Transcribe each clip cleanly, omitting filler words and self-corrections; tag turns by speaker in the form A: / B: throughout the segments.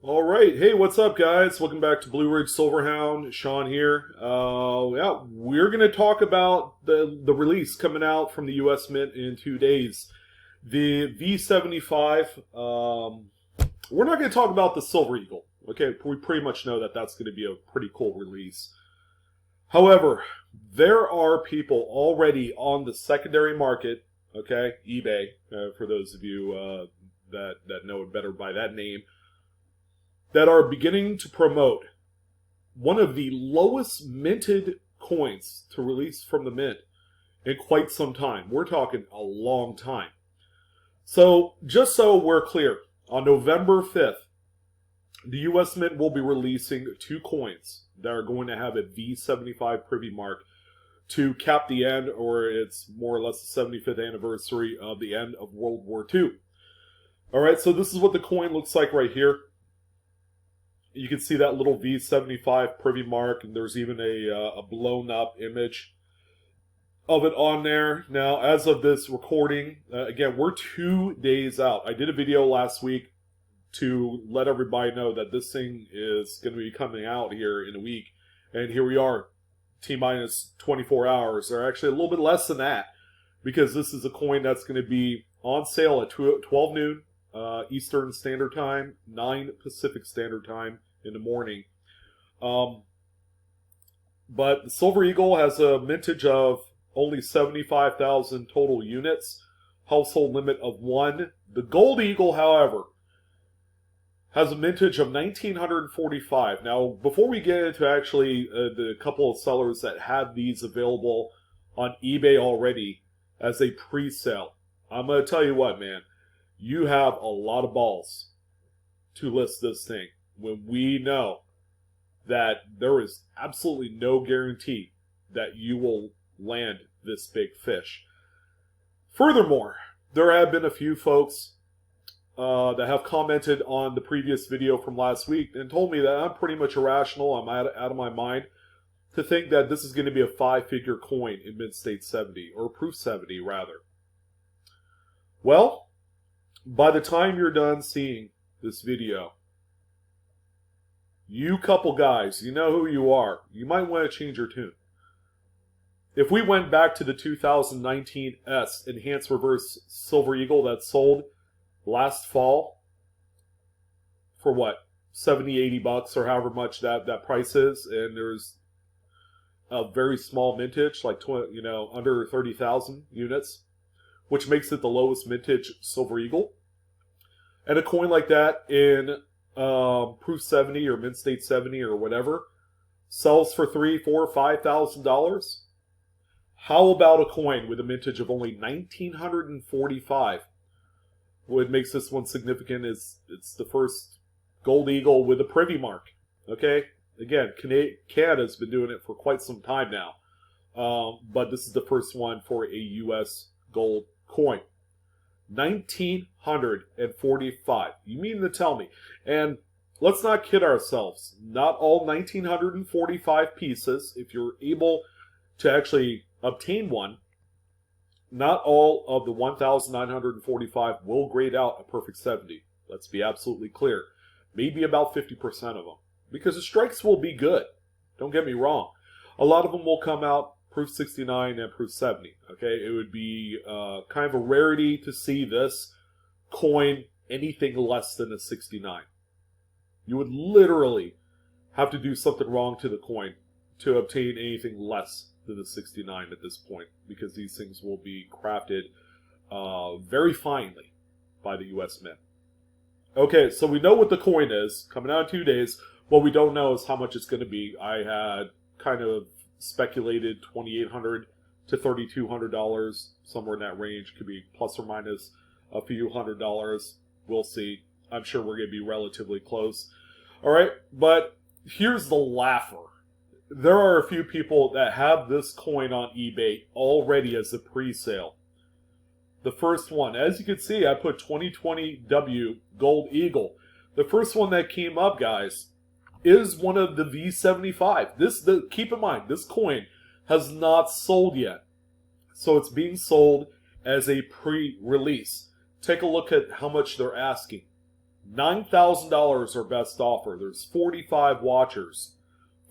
A: All right, hey, what's up, guys? Welcome back to Blue Ridge Silverhound. Sean here. Yeah, we're gonna talk about the release coming out from the U.S. Mint in 2 days. The V75. We're not gonna talk about the Silver Eagle. Okay, we pretty much know that that's gonna be a pretty cool release. However, there are people already on the secondary market. Okay, eBay, for those of you that know it better by that name, that are beginning to promote one of the lowest minted coins to release from the mint in quite some time. We're talking a long time. So, just so we're clear, on November 5th, the US Mint will be releasing two coins that are going to have a V75 privy mark to cap the end, or it's more or less the 75th anniversary of the end of World War II. Alright, so this is what the coin looks like right here. You can see that little V75 privy mark, and there's even a blown up image of it on there. Now, as of this recording, again, we're 2 days out. I did a video last week to let everybody know that this thing is going to be coming out here in a week. And here we are, T-minus 24 hours, or actually a little bit less than that, because this is a coin that's going to be on sale at 12 noon. Eastern Standard Time, 9 Pacific Standard Time in the morning. But the Silver Eagle has a mintage of only 75,000 total units, household limit of 1. The Gold Eagle, however, has a mintage of 1,945. Now, before we get into actually the couple of sellers that have these available on eBay already as a pre-sale, I'm going to tell you what, man. You have a lot of balls to list this thing when we know that there is absolutely no guarantee that you will land this big fish. Furthermore, there have been a few folks that have commented on the previous video from last week and told me that I'm pretty much irrational, I'm out of my mind, to think that this is going to be a 5-figure coin in mid-state 70, or proof 70 rather. Well, by the time you're done seeing this video, you couple guys, you know who you are. You might want to change your tune. If we went back to the 2019 S Enhanced Reverse Silver Eagle that sold last fall for what, 70, 80 bucks, or however much that price is, and there's a very small mintage, like under 30,000 units, which makes it the lowest mintage Silver Eagle. And a coin like that in proof 70 or mid-state 70 or whatever sells for $3,000, $4,000, $5,000. How about a coin with a mintage of only 1,945? What makes this one significant is it's the first Gold Eagle with a privy mark. Okay? Again, Canada's been doing it for quite some time now. But this is the first one for a U.S. gold coin. 1,945. You mean to tell me? And let's not kid ourselves. Not all 1,945 pieces, if you're able to actually obtain one, not all of the 1,945 will grade out a perfect 70. Let's be absolutely clear. Maybe about 50% of them. Because the strikes will be good. Don't get me wrong. A lot of them will come out proof 69 and proof 70. Okay, it would be kind of a rarity to see this coin anything less than a 69. You would literally have to do something wrong to the coin to obtain anything less than the 69 at this point, because these things will be crafted very finely by the US Mint. Okay, so we know what the coin is coming out in 2 days. What we don't know is how much it's going to be. I had kind of speculated $2,800 to $3,200, somewhere in that range. Could be plus or minus a few $100s. We'll see. I'm sure we're going to be relatively close. All right, but here's the laugher. There are a few people that have this coin on eBay already as a pre-sale. The first one, as you can see, I put 2020W Gold Eagle. The first one that came up, guys, is one of the V75. Keep in mind, this coin has not sold yet. So it's being sold as a pre-release. Take a look at how much they're asking. $9,000 our best offer. There's 45 watchers,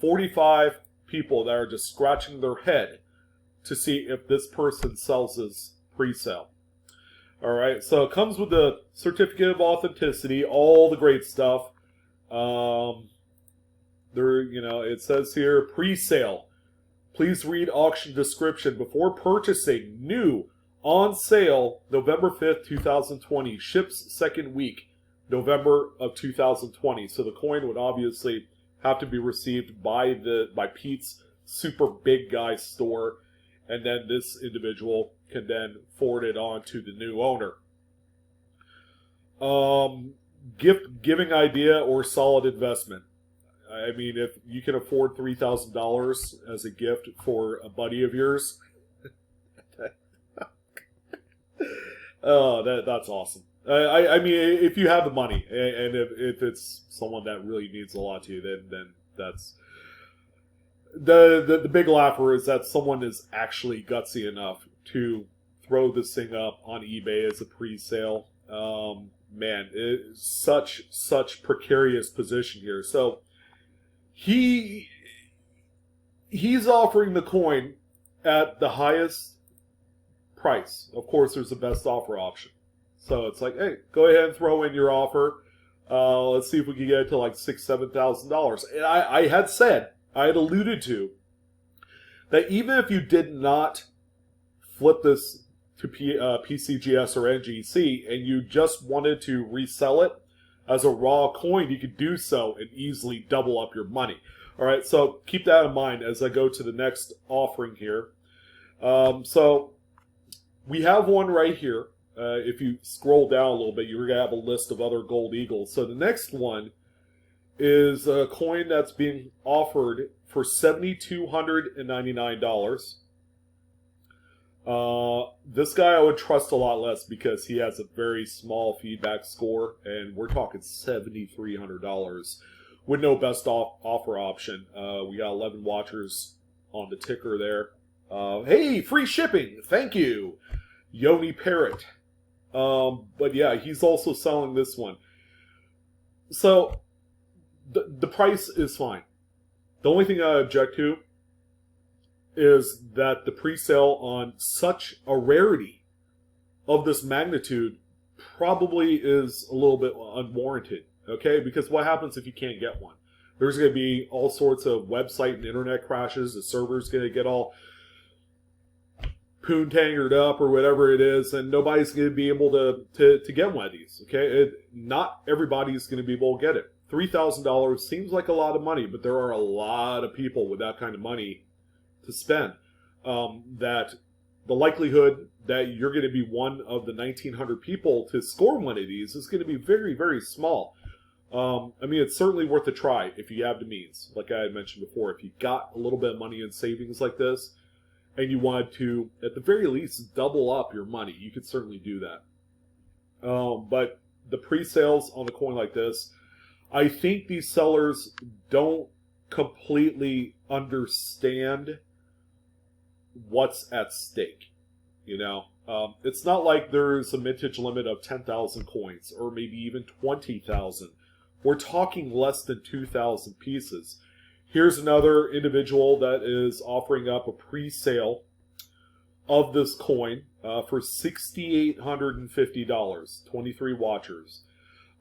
A: 45 people that are just scratching their head to see if this person sells his pre-sale. All right, so it comes with the certificate of authenticity, all the great stuff. It says here, pre-sale. Please read auction description before purchasing. New, on sale, November 5th, 2020. Ships second week, November of 2020. So the coin would obviously have to be received by Pete's super big guy store, and then this individual can then forward it on to the new owner. Giving idea or solid investment. I mean, if you can afford $3,000 as a gift for a buddy of yours, that's awesome. I mean, if you have the money, and if it's someone that really means a lot to you, then that's the big laugher is that someone is actually gutsy enough to throw this thing up on eBay as a pre-sale. Man, it's such precarious position here. So he's offering the coin at the highest price. Of course, there's a best offer option. So it's like, hey, go ahead and throw in your offer. Let's see if we can get it to like $6,000, $7,000. And I had alluded to that even if you did not flip this to PCGS or NGC and you just wanted to resell it as a raw coin, you could do so and easily double up your money. All right, so keep that in mind as I go to the next offering here. So we have one right here. If you scroll down a little bit, you're going to have a list of other gold eagles. So the next one is a coin that's being offered for $7,299. This guy I would trust a lot less because he has a very small feedback score, and we're talking $7,300 with no best offer option. We got 11 watchers on the ticker there. Hey, free shipping! Thank you, Yoni Parrot. But yeah, he's also selling this one. So the price is fine. The only thing I object to is that the pre-sale on such a rarity of this magnitude probably is a little bit unwarranted, okay? Because what happens if you can't get one? There's going to be all sorts of website and internet crashes. The server's going to get all poon-tangered up or whatever it is, and nobody's going to be able to get one of these, okay? Not everybody's going to be able to get it. $3,000 seems like a lot of money, but there are a lot of people with that kind of money to spend. That the likelihood that you're going to be one of the 1,900 people to score one of these is going to be very, very small. I mean, it's certainly worth a try if you have the means. Like I had mentioned before, if you got a little bit of money in savings like this, and you wanted to, at the very least, double up your money, you could certainly do that. But the pre-sales on a coin like this, I think these sellers don't completely understand what's at stake. You know, it's not like there's a mintage limit of 10,000 coins or maybe even 20,000. We're talking less than 2,000 pieces. Here's another individual that is offering up a pre-sale of this coin for $6,850, 23 watchers.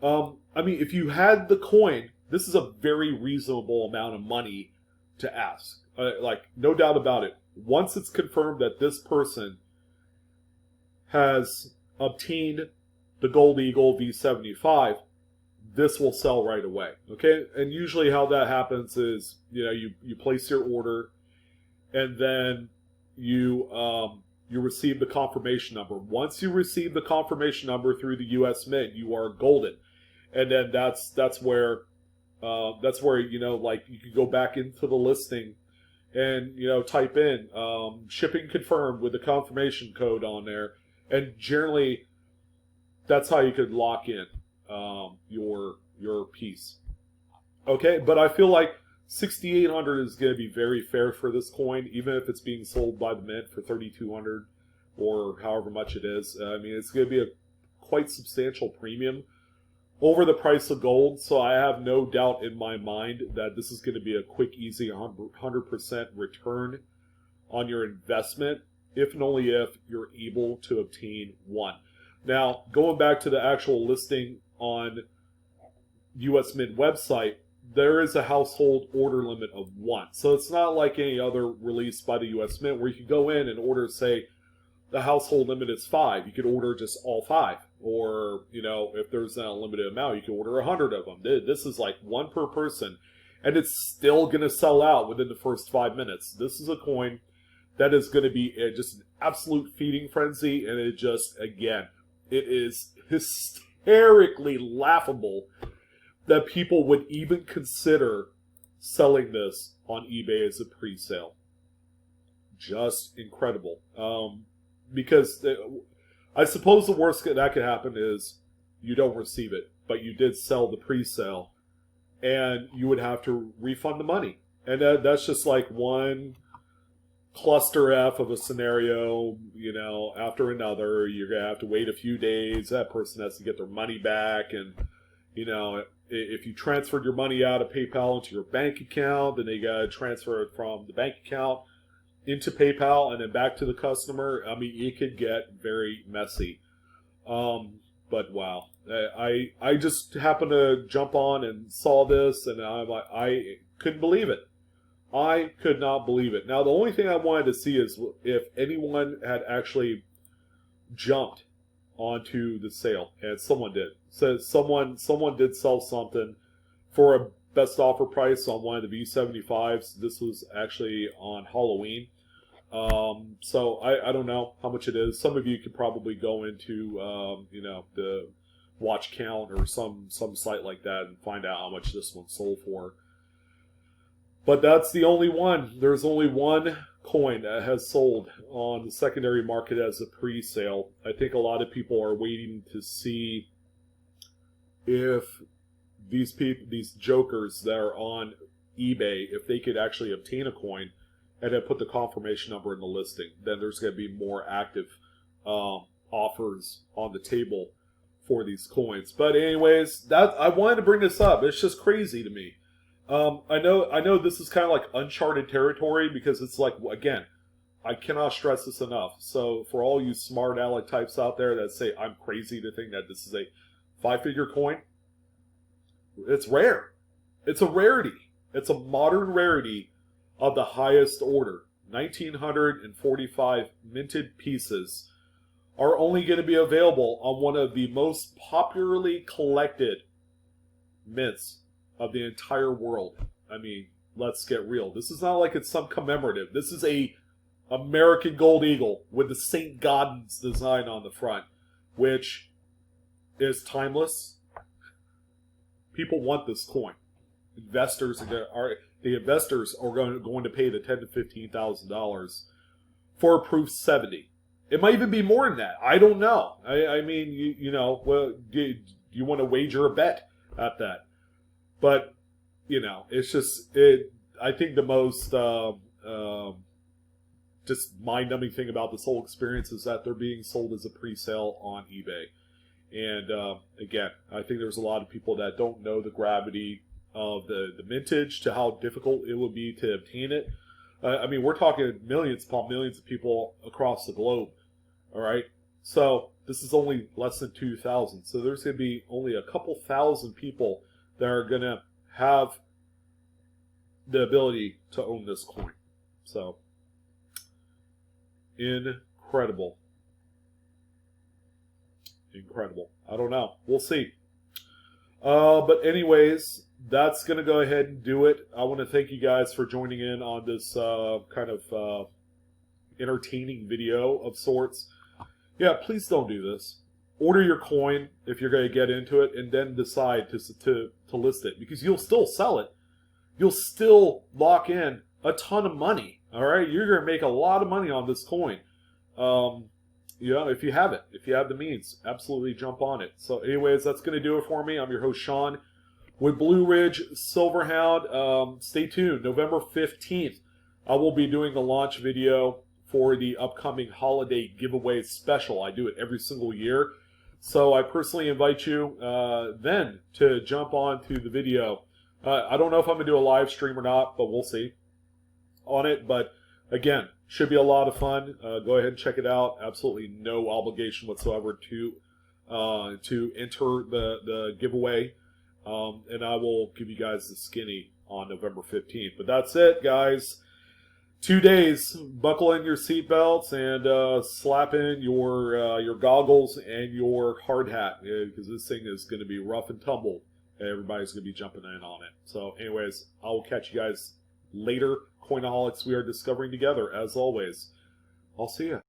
A: I mean, if you had the coin, this is a very reasonable amount of money to ask. Like, no doubt about it. Once it's confirmed that this person has obtained the Gold Eagle V75, this will sell right away, okay? And usually how that happens is, you know, you place your order, and then you receive the confirmation number. Once you receive the confirmation number through the U.S. Mint, you are golden, and then that's where you know, like, you can go back into the listing and, you know, type in shipping confirmed with the confirmation code on there, and generally that's how you could lock in your piece. Okay, but I feel like $6,800 is going to be very fair for this coin, even if it's being sold by the Mint for $3,200 or however much it is. I mean, it's going to be a quite substantial premium over the price of gold, so I have no doubt in my mind that this is going to be a quick, easy 100% return on your investment, if and only if you're able to obtain one. Now, going back to the actual listing on US Mint website, there is a household order limit of 1. So it's not like any other release by the US Mint where you could go in and order, say, the household limit is 5. You could order just all 5. Or, you know, if there's an unlimited amount, you could order 100 of them. This is like 1 per person. And it's still going to sell out within the first 5 minutes. This is a coin that is going to be just an absolute feeding frenzy. And it just, again, it is hysterically laughable that people would even consider selling this on eBay as a pre-sale. Just incredible. Because I suppose the worst that could happen is you don't receive it, but you did sell the pre-sale, and you would have to refund the money. And that's just like one cluster F of a scenario, you know, after another. You're going to have to wait a few days. That person has to get their money back. And, you know, if you transferred your money out of PayPal into your bank account, then they got to transfer it from the bank account into PayPal and then back to the customer. I mean, it could get very messy. But wow, I just happened to jump on and saw this, and I couldn't believe it. I could not believe it. Now, the only thing I wanted to see is if anyone had actually jumped onto the sale, and someone did. So someone did sell something for a best offer price on one of the V75s. This was actually on Halloween. So I don't know how much it is. Some of you could probably go into you know, the watch count or some site like that and find out how much this one sold for. But that's the only one. There's only one coin that has sold on the secondary market as a pre-sale. I think a lot of people are waiting to see if these jokers that are on eBay, if they could actually obtain a coin and then put the confirmation number in the listing. Then there's going to be more active offers on the table for these coins. But anyways, that I wanted to bring this up. It's just crazy to me. I know this is kind of like uncharted territory, because it's like, again, I cannot stress this enough. So for all you smart aleck types out there that say I'm crazy to think that this is a 5-figure coin, it's rare. It's a rarity. It's a modern rarity of the highest order. 1,945 minted pieces are only going to be available on one of the most popularly collected mints of the entire world. I mean, let's get real. This is not like it's some commemorative. This is a American gold eagle with the St. Gaudens design on the front, which is timeless. People want this coin. Investors are going to pay the $10,000 to $15,000 for a proof 70. It might even be more than that. I don't know. I mean, you know, well, do you want to wager a bet at that? But, you know, it's just, I think the most just mind-numbing thing about this whole experience is that they're being sold as a pre-sale on eBay. And, again, I think there's a lot of people that don't know the gravity of the mintage, to how difficult it would be to obtain it. I mean, we're talking millions upon millions of people across the globe, all right? So this is only less than 2,000. So there's going to be only a couple thousand people that are going to have the ability to own this coin. So, incredible. Incredible. I don't know. We'll see. But anyways, that's going to go ahead and do it. I want to thank you guys for joining in on this kind of entertaining video of sorts. Yeah, please don't do this. Order your coin if you're going to get into it, and then decide to list it, because you'll still sell it. You'll still lock in a ton of money. All right, you're going to make a lot of money on this coin. You know, if you have it, if you have the means, absolutely jump on it. So anyways, that's going to do it for me. I'm your host, Sean, with Blue Ridge Silverhound. Stay tuned. November 15th, I will be doing the launch video for the upcoming holiday giveaway special. I do it every single year. So I personally invite you then to jump on to the video. I don't know if I'm going to do a live stream or not, but we'll see on it. But again, should be a lot of fun. Go ahead and check it out. Absolutely no obligation whatsoever to enter the giveaway. And I will give you guys the skinny on November 15th. But that's it, guys. 2 days. Buckle in your seatbelts and slap in your goggles and your hard hat, because this thing is going to be rough and tumble. And everybody's going to be jumping in on it. So, anyways, I will catch you guys later. Coinaholics, we are discovering together, as always. I'll see you.